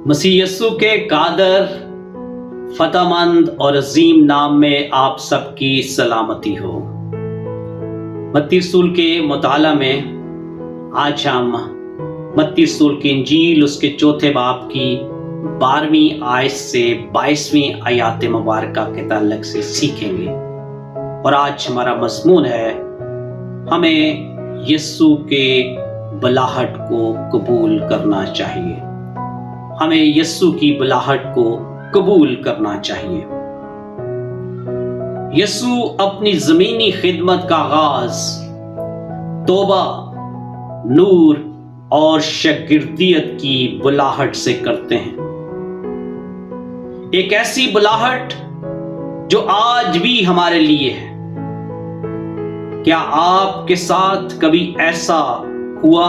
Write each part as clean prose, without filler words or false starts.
मसीह यस्सु के कादर, फतेहमंद और अजीम नाम में आप सबकी सलामती हो। मत्ती रसूल के मुताला में आज हम मत्ती रसूल की इंजील उसके चौथे बाब की 12वीं आयत से 22वीं आयत मुबारका के ताल्लुक से सीखेंगे। और आज हमारा मज़मून है, हमें यस्सु के बुलाहट को कबूल करना चाहिए। हमें यस्सु की बुलाहट को कबूल करना चाहिए। यस्सु अपनी ज़मीनी खिदमत का आगाज तौबा, नूर और शागिर्दियत की बुलाहट से करते हैं। एक ऐसी बुलाहट जो आज भी हमारे लिए है। क्या आपके साथ कभी ऐसा हुआ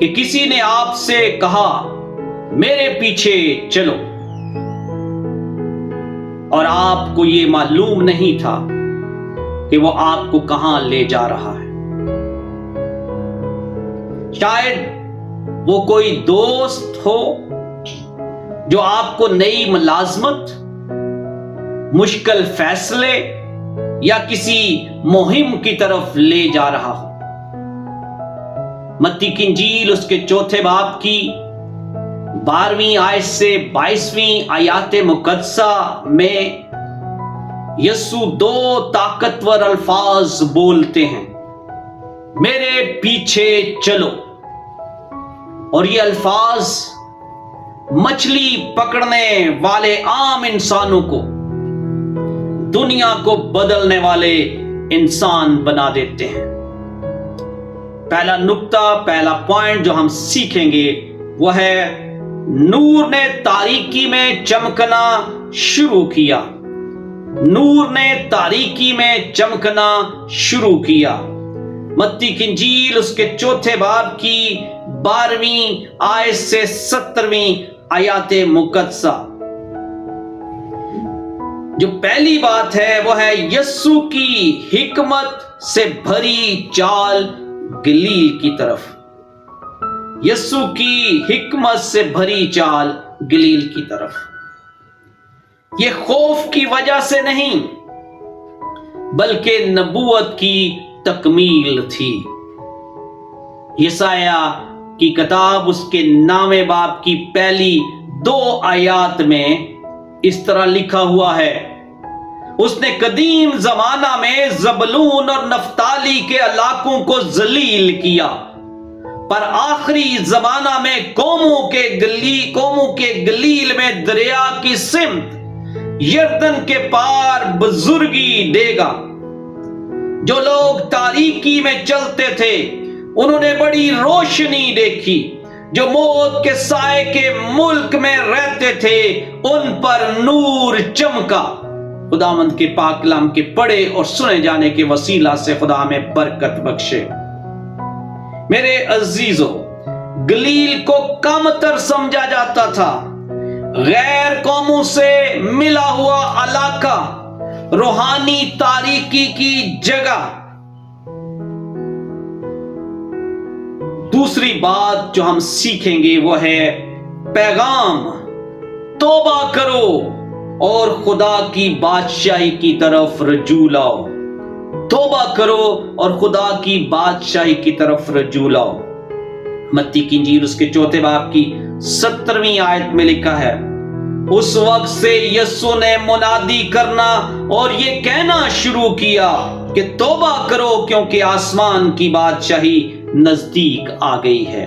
कि किसी ने आपसे कहा, मेरे पीछे चलो, और आपको ये मालूम नहीं था कि वो आपको कहां ले जा रहा है? शायद वो कोई दोस्त हो जो आपको नई मुलाजमत, मुश्किल फैसले या किसी मुहिम की तरफ ले जा रहा हो। मत्ती की इंजील उसके चौथे बाब की 12वीं आयत से 22वीं आयत मुकद्दसा में यस्सु दो ताकतवर अल्फाज बोलते हैं, मेरे पीछे चलो। और ये अल्फाज मछली पकड़ने वाले आम इंसानों को दुनिया को बदलने वाले इंसान बना देते हैं। पहला नुक्ता, पहला पॉइंट जो हम सीखेंगे वह है, नूर ने तारीकी में चमकना शुरू किया। नूर ने तारीकी में चमकना शुरू किया। मत्ती की इंजील उसके चौथे बाब की 12वीं आयत से 17वीं आयत मुकद्दसा। जो पहली बात है वो है, यस्सु की हिकमत से भरी चाल गलील की तरफ। यस्सु की हिकमत से भरी चाल गलील की तरफ। ये खौफ की वजह से नहीं, बल्कि नबूवत की तकमील थी। यसाया की किताब उसके 9वें बाब की पहली 2 आयत में इस तरह लिखा हुआ है, उसने कदीम जमाना में ज़बूलून और नफ्ताली के इलाकों को जलील किया, पर आखिरी जमाना में कौमों के गलील में दरिया की सिमत यरदन के पार बुजुर्गी देगा। जो लोग तारीकी में चलते थे उन्होंने बड़ी रोशनी देखी। जो मौत के साए के मुल्क में रहते थे उन पर नूर चमका। खुदावंद के पाक कलाम के पढ़े और सुने जाने के वसीला से खुदा में बरकत बख्शे। मेरे अजीजों, गलील को कमतर समझा जाता था, गैर कौमों से मिला हुआ इलाका, रूहानी तारीकी की जगह। दूसरी बात जो हम सीखेंगे वो है पैगाम, तौबा करो और खुदा की बादशाही की तरफ रजू लाओ। तौबा करो और खुदा की बादशाही की तरफ रजू लाओ। मत्ती की इंजील उसके चौथे बाब की 17वीं आयत में लिखा है, उस वक्त से यस्सु ने मुनादी करना और ये कहना शुरू किया कि तौबा करो क्योंकि आसमान की बादशाही नजदीक आ गई है।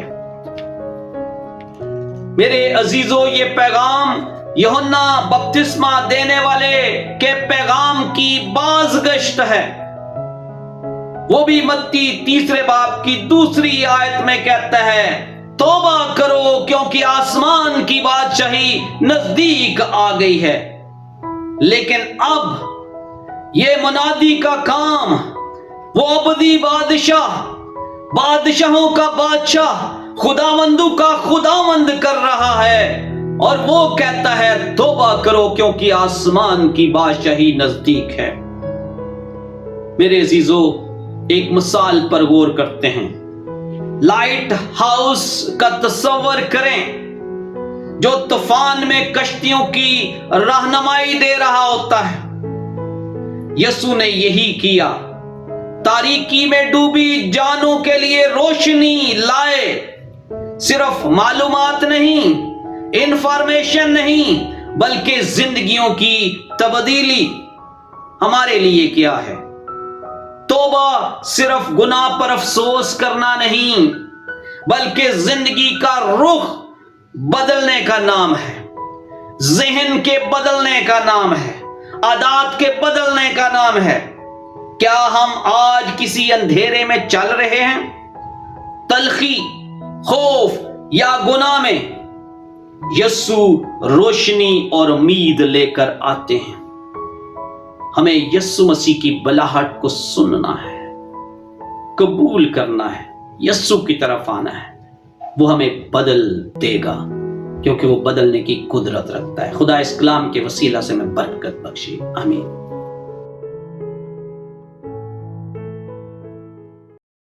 मेरे अजीजों, ये पैगाम यूहन्ना बपतिस्मा देने वाले के पैगाम की बाज़गश्त है। वो भी मत्ती 3 बाब की 2 आयत में कहता है, तौबा करो क्योंकि आसमान की बादशाही नजदीक आ गई है। लेकिन अब ये मुनादी का काम वो अबदी बादशाहों का बादशाह, खुदावंदों का खुदावंद कर रहा है, और वो कहता है तौबा करो क्योंकि आसमान की बादशाही नजदीक है। मेरे अजीजों, एक मिसाल पर गौर करते हैं। लाइट हाउस का तस्वर करें। جو طوفان میں کشتیوں کی رہنمائی دے رہا ہوتا ہے۔ یسوع نے یہی کیا، تاریکی میں ڈوبی جانوں کے لیے روشنی لائے۔ صرف معلومات نہیں، انفارمیشن نہیں، بلکہ زندگیوں کی تبدیلی۔ ہمارے لیے کیا ہے؟ توبہ صرف گناہ پر افسوس کرنا نہیں، بلکہ زندگی کا رخ بدلنے کا نام ہے، ذہن کے بدلنے کا نام ہے، عادات کے بدلنے کا نام ہے۔ کیا ہم آج کسی اندھیرے میں چل رہے ہیں، تلخی، خوف یا گناہ میں؟ یسوع روشنی اور امید لے کر آتے ہیں۔ ہمیں یسوع مسیح کی بلاہٹ کو سننا ہے، قبول کرنا ہے، یسوع کی طرف آنا ہے۔ وہ ہمیں بدل دے گا، کیونکہ وہ بدلنے کی قدرت رکھتا ہے۔ خدا اس کلام کے وسیلہ سے میں برکت بخشے، آمین۔